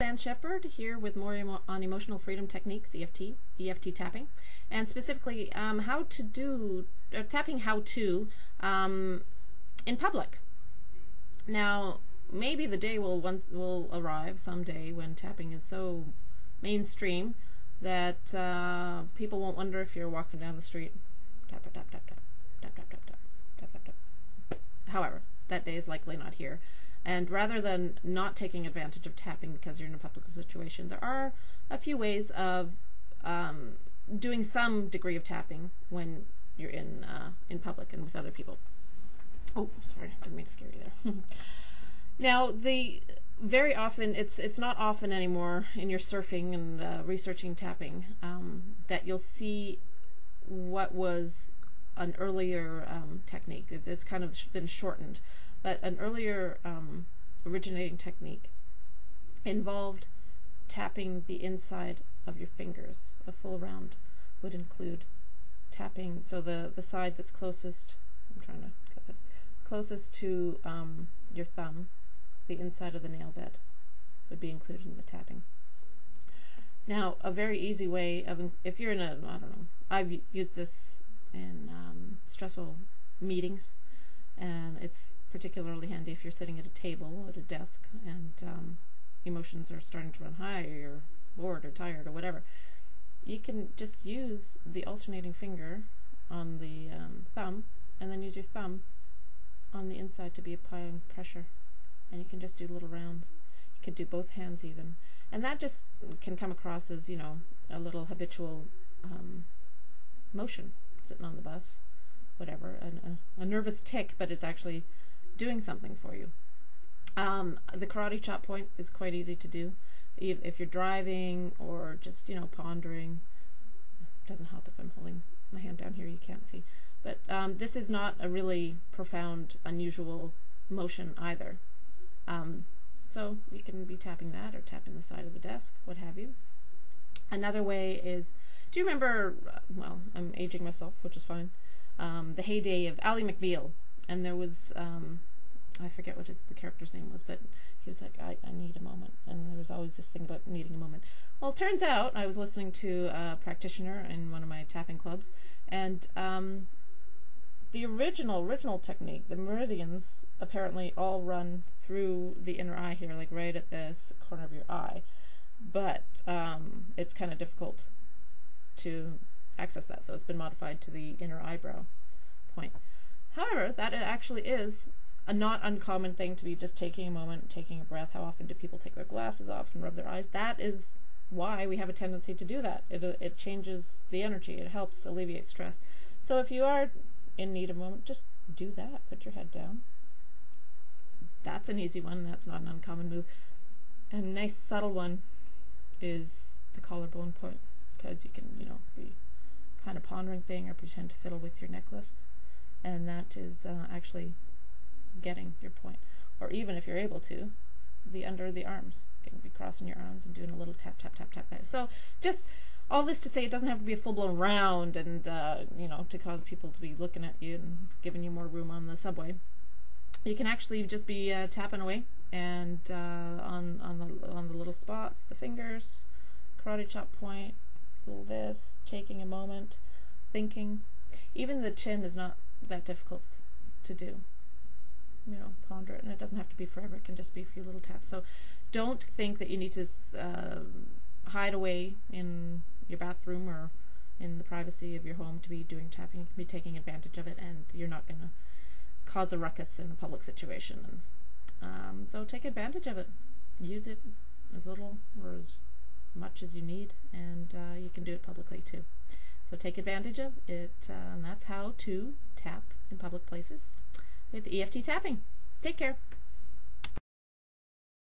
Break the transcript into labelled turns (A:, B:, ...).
A: Dan Shepard here with more on emotional freedom techniques, EFT tapping, and specifically how to do tapping how-to in public. Now, maybe the day will arrive someday when tapping is so mainstream that people won't wonder if you're walking down the street. Tap, tap, tap, tap, tap, tap, tap, tap, tap, tap, tap, tap. However, that day is likely not here. And rather than not taking advantage of tapping because you're in a public situation, there are a few ways of doing some degree of tapping when you're in public and with other people. Oh, sorry, didn't mean to scare you there. Now, very often, it's not often anymore in your surfing and researching tapping that you'll see what was an earlier technique. It's kind of been shortened. But an earlier originating technique involved tapping the inside of your fingers. A full round would include tapping, so the side that's closest, I'm trying to get this, closest to your thumb, the inside of the nail bed would be included in the tapping. Now, a very easy way of, if you're in a, I don't know, I've used this in stressful meetings, and it's particularly handy if you're sitting at a table, at a desk, and emotions are starting to run high, or you're bored or tired or whatever. You can just use the alternating finger on the thumb, and then use your thumb on the inside to be applying pressure. And you can just do little rounds. You can do both hands even. And that just can come across as, you know, a little habitual motion, sitting on the bus, whatever, a nervous tick, but it's actually doing something for you. The karate chop point is quite easy to do. If you're driving or just, you know, pondering. It doesn't help if I'm holding my hand down here, you can't see. But this is not a really profound, unusual motion either. So you can be tapping that or tapping the side of the desk, what have you. Another way is, do you remember, well, I'm aging myself, which is fine, the heyday of Ally McBeal, and there was, I forget what the character's name was, but he was like, I need a moment, and there was always this thing about needing a moment. Well, it turns out, I was listening to a practitioner in one of my tapping clubs, and the original technique, the meridians apparently all run through the inner eye here, like right at this corner of your eye, but it's kind of difficult to access that, so it's been modified to the inner eyebrow point. However, that actually is a not uncommon thing to be just taking a moment, taking a breath. How often do people take their glasses off and rub their eyes? That is why we have a tendency to do that. It changes the energy. It helps alleviate stress. So if you are in need of a moment, just do that. Put your head down. That's an easy one. That's not an uncommon move. And a nice subtle one is the collarbone point, because you can, you know, be kind of pondering thing or pretend to fiddle with your necklace, and that is actually getting your point. Or even if you're able to, the under the arms. You can be crossing your arms and doing a little tap, tap, tap, tap there. So just all this to say, it doesn't have to be a full-blown round and, you know, to cause people to be looking at you and giving you more room on the subway. You can actually just be tapping away, and on the little spots, the fingers, karate chop point, little this, taking a moment, thinking. Even the chin is not that difficult to do. You know, ponder it, and it doesn't have to be forever. It can just be a few little taps. So don't think that you need to hide away in your bathroom or in the privacy of your home to be doing tapping. You can be taking advantage of it, and you're not going to cause a ruckus in a public situation. And so take advantage of it. Use it as little or as much as you need, and you can do it publicly too. So take advantage of it, and that's how to tap in public places with EFT tapping. Take care.